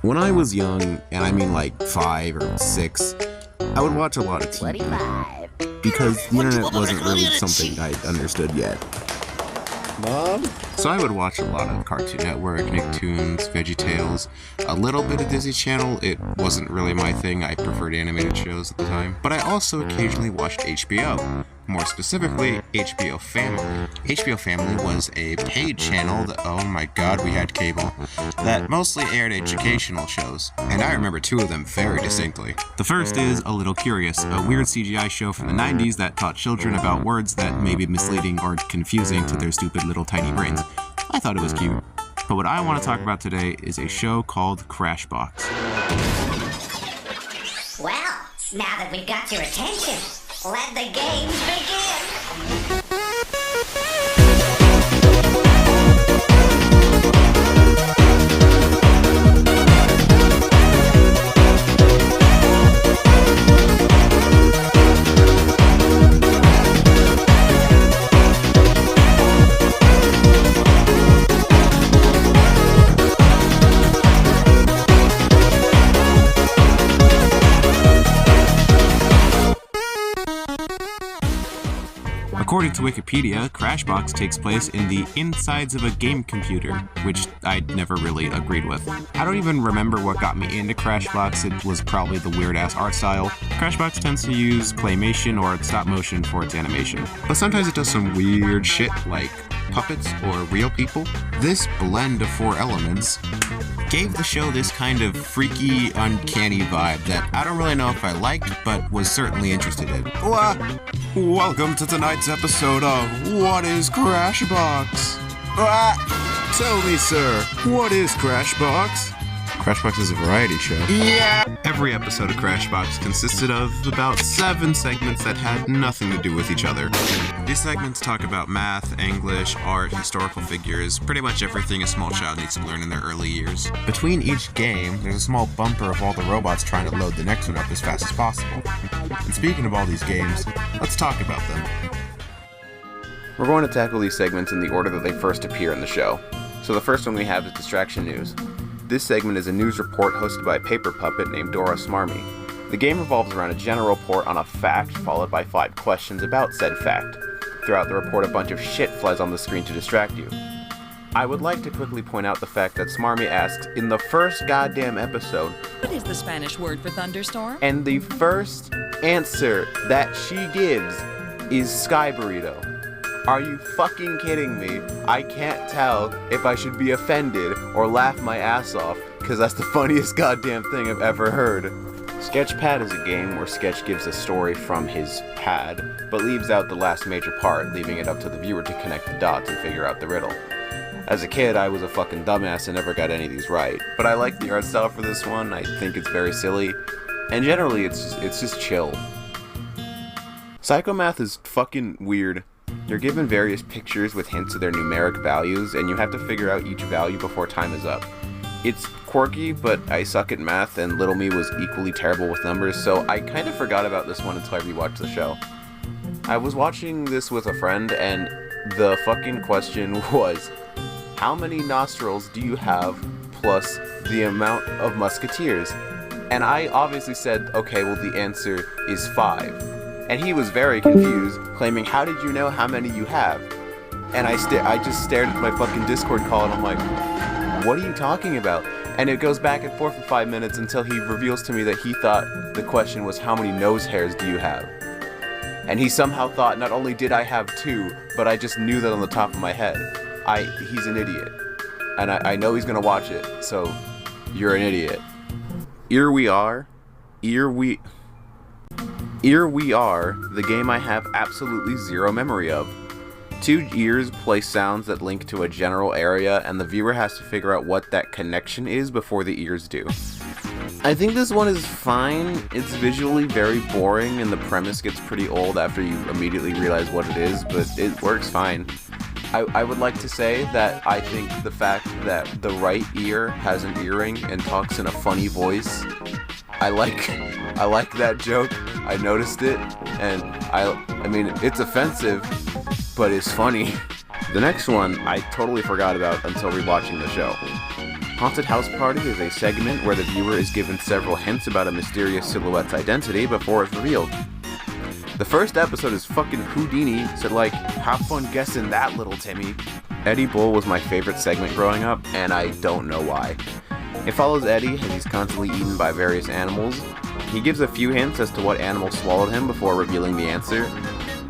When I was young, and I mean like 5 or 6, I would watch a lot of TV. 25. Because the internet wasn't really something I understood yet. Mom? So I would watch a lot of Cartoon Network, Nicktoons, VeggieTales, a little bit of Disney Channel. It wasn't really my thing. I preferred animated shows at the time. But I also occasionally watched HBO. More specifically, HBO Family. HBO Family was a paid channel that, oh my god, we had cable, that mostly aired educational shows. And I remember 2 of them very distinctly. The first is A Little Curious, a weird CGI show from the 90s that taught children about words that may be misleading or confusing to their stupid little tiny brains. I thought it was cute. But what I want to talk about today is a show called Crashbox. Well, now that we've got your attention, let the games begin! According to Wikipedia, Crashbox takes place in the insides of a game computer, which I never really agreed with. I don't even remember what got me into Crashbox. It was probably the weird-ass art style. Crashbox tends to use claymation or stop motion for its animation, but sometimes it does some weird shit like puppets or real people. This blend of 4 elements gave the show this kind of freaky, uncanny vibe that I don't really know if I liked, but was certainly interested in. Welcome to tonight's episode of What is Crashbox? Tell me, sir, what is Crashbox? Crashbox is a variety show. Yeah! Every episode of Crashbox consisted of about 7 segments that had nothing to do with each other. These segments talk about math, English, art, historical figures, pretty much everything a small child needs to learn in their early years. Between each game, there's a small bumper of all the robots trying to load the next one up as fast as possible. And speaking of all these games, let's talk about them. We're going to tackle these segments in the order that they first appear in the show. So the first one we have is Distraction News. This segment is a news report hosted by a paper puppet named Dora Smarmy. The game revolves around a general report on a fact, followed by 5 questions about said fact. Throughout the report, a bunch of shit flies on the screen to distract you. I would like to quickly point out the fact that Smarmy asks, in the first goddamn episode, What is the Spanish word for thunderstorm? and the first answer that she gives is Sky Burrito. Are you fucking kidding me? I can't tell if I should be offended or laugh my ass off, because that's the funniest goddamn thing I've ever heard. Sketchpad is a game where Sketch gives a story from his pad, but leaves out the last major part, leaving it up to the viewer to connect the dots and figure out the riddle. As a kid, I was a fucking dumbass and never got any of these right, but I like the art style for this one. I think it's very silly, and generally it's just chill. Psychomath is fucking weird. You're given various pictures with hints of their numeric values, and you have to figure out each value before time is up. It's quirky, but I suck at math, and little me was equally terrible with numbers, so I kind of forgot about this one until I rewatched the show. I was watching this with a friend, and the fucking question was, how many nostrils do you have plus the amount of musketeers? And I obviously said, okay, well the answer is 5. And he was very confused, claiming, how did you know how many you have? And I just stared at my fucking Discord call, and I'm like, what are you talking about? And it goes back and forth for 5 minutes until he reveals to me that he thought the question was, how many nose hairs do you have? And he somehow thought not only did I have 2, but I just knew that on the top of my head. He's an idiot. And I know he's gonna watch it, so you're an idiot. Here we are, the game I have absolutely zero memory of. 2 ears play sounds that link to a general area, and the viewer has to figure out what that connection is before the ears do. I think this one is fine. It's visually very boring, and the premise gets pretty old after you immediately realize what it is, but it works fine. I would like to say that I think the fact that the right ear has an earring and talks in a funny voice, I like that joke. I noticed it, and I mean, it's offensive, but it's funny. The next one I totally forgot about until rewatching the show. Haunted House Party is a segment where the viewer is given several hints about a mysterious silhouette's identity before it's revealed. The first episode is fucking Houdini, so like, have fun guessing that, little Timmy. Eddie Bull was my favorite segment growing up, and I don't know why. It follows Eddie as he's constantly eaten by various animals. He gives a few hints as to what animal swallowed him before revealing the answer.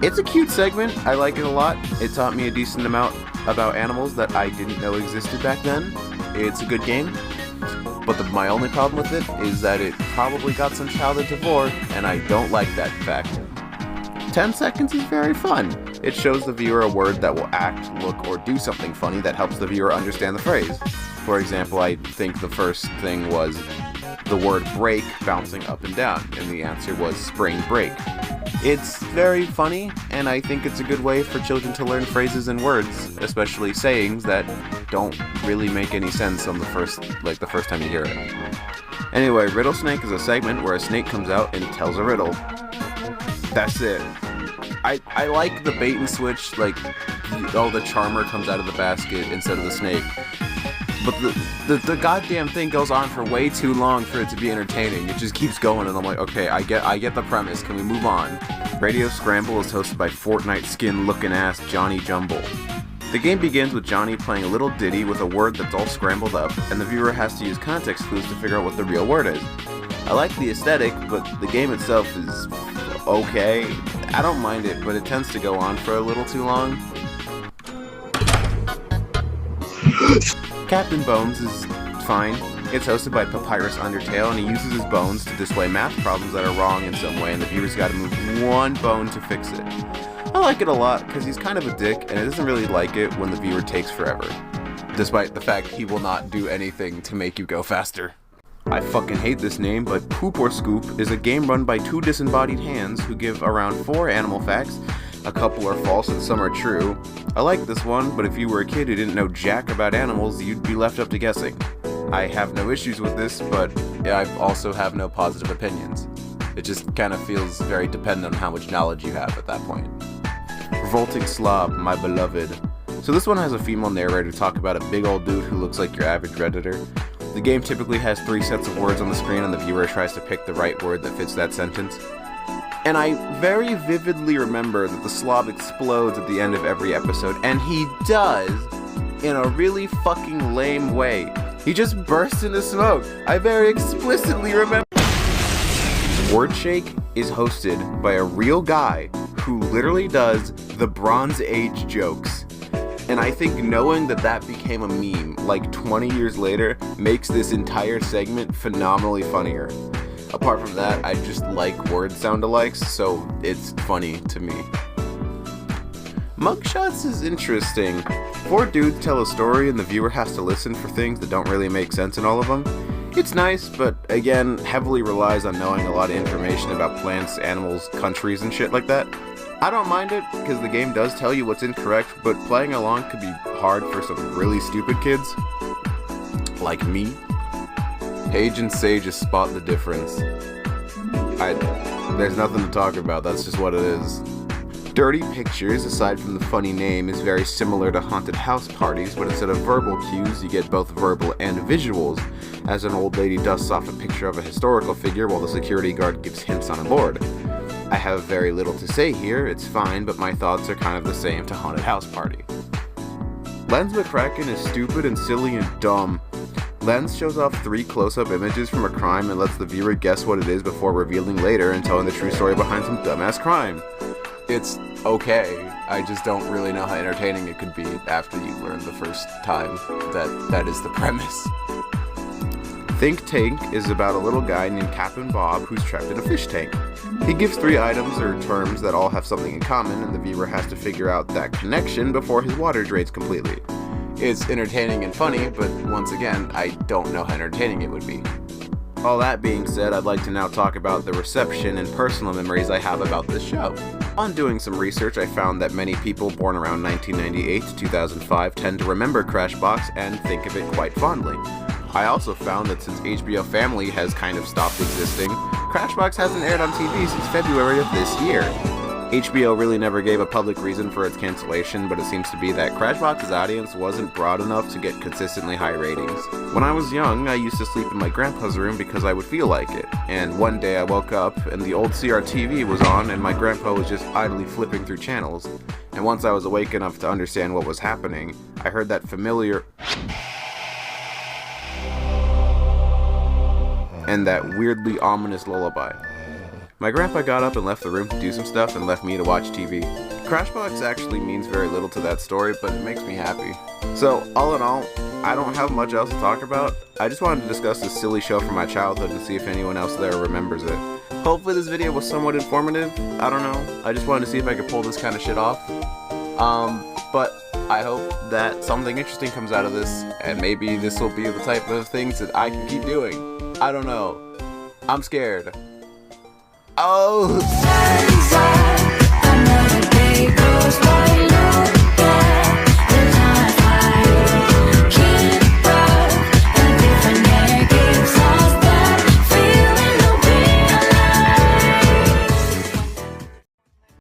It's a cute segment, I like it a lot. It taught me a decent amount about animals that I didn't know existed back then. It's a good game, but my only problem with it is that it probably got some childhood devore, and I don't like that fact. 10 seconds is very fun. It shows the viewer a word that will act, look, or do something funny that helps the viewer understand the phrase. For example, I think the first thing was the word break bouncing up and down, and the answer was spring break. It's very funny, and I think it's a good way for children to learn phrases and words, especially sayings that don't really make any sense on the first time you hear it. Anyway, Riddle Snake is a segment where a snake comes out and tells a riddle. That's it. I like the bait and switch, like, the charmer comes out of the basket instead of the snake. But the goddamn thing goes on for way too long for it to be entertaining. It just keeps going, and I'm like, okay, I get the premise. Can we move on? Radio Scramble is hosted by Fortnite skin-looking ass Johnny Jumble. The game begins with Johnny playing a little ditty with a word that's all scrambled up, and the viewer has to use context clues to figure out what the real word is. I like the aesthetic, but the game itself is okay. I don't mind it, but it tends to go on for a little too long. Captain Bones is fine. It's hosted by Papyrus Undertale, and he uses his bones to display math problems that are wrong in some way, and the viewer's gotta move one bone to fix it. I like it a lot, because he's kind of a dick, and it doesn't really like it when the viewer takes forever. Despite the fact he will not do anything to make you go faster. I fucking hate this name, but Poop or Scoop is a game run by two disembodied hands who give around 4 animal facts. A couple are false and some are true. I like this one, but if you were a kid who didn't know jack about animals, you'd be left up to guessing. I have no issues with this, but I also have no positive opinions. It just kind of feels very dependent on how much knowledge you have at that point. Revolting Slob, my beloved. So this one has a female narrator talk about a big old dude who looks like your average Redditor. The game typically has 3 sets of words on the screen, and the viewer tries to pick the right word that fits that sentence. And I very vividly remember that the slob explodes at the end of every episode, and he does in a really fucking lame way. He just bursts into smoke. I very explicitly remember. Wordshake is hosted by a real guy who literally does the Bronze Age jokes. And I think knowing that became a meme like 20 years later makes this entire segment phenomenally funnier. Apart from that, I just like word sound-alikes, so it's funny to me. Mugshots is interesting. 4 dudes tell a story and the viewer has to listen for things that don't really make sense in all of them. It's nice, but again, heavily relies on knowing a lot of information about plants, animals, countries, and shit like that. I don't mind it, because the game does tell you what's incorrect, but playing along could be hard for some really stupid kids. Like me. Paige and Sage just spot the difference. There's nothing to talk about, that's just what it is. Dirty Pictures, aside from the funny name, is very similar to Haunted House Parties, but instead of verbal cues, you get both verbal and visuals, as an old lady dusts off a picture of a historical figure while the security guard gives hints on a board. I have very little to say here, it's fine, but my thoughts are kind of the same to Haunted House Party. Lens McCracken is stupid and silly and dumb. Lens shows off 3 close-up images from a crime and lets the viewer guess what it is before revealing later and telling the true story behind some dumbass crime. It's okay, I just don't really know how entertaining it could be after you learn the first time that is the premise. Think Tank is about a little guy named Captain Bob who's trapped in a fish tank. He gives 3 items or terms that all have something in common, and the viewer has to figure out that connection before his water drains completely. It's entertaining and funny, but once again, I don't know how entertaining it would be. All that being said, I'd like to now talk about the reception and personal memories I have about this show. On doing some research, I found that many people born around 1998 to 2005 tend to remember Crashbox and think of it quite fondly. I also found that since HBO Family has kind of stopped existing, Crashbox hasn't aired on TV since February of this year. HBO really never gave a public reason for its cancellation, but it seems to be that Crashbox's audience wasn't broad enough to get consistently high ratings. When I was young, I used to sleep in my grandpa's room because I would feel like it, and one day I woke up and the old CRTV was on and my grandpa was just idly flipping through channels, and once I was awake enough to understand what was happening, I heard that familiar and that weirdly ominous lullaby. My grandpa got up and left the room to do some stuff and left me to watch TV. Crashbox actually means very little to that story, but it makes me happy. So, all in all, I don't have much else to talk about. I just wanted to discuss this silly show from my childhood and see if anyone else there remembers it. Hopefully this video was somewhat informative. I don't know. I just wanted to see if I could pull this kind of shit off. But I hope that something interesting comes out of this, and maybe this will be the type of things that I can keep doing. I don't know. I'm scared. Oh! Another day goes by.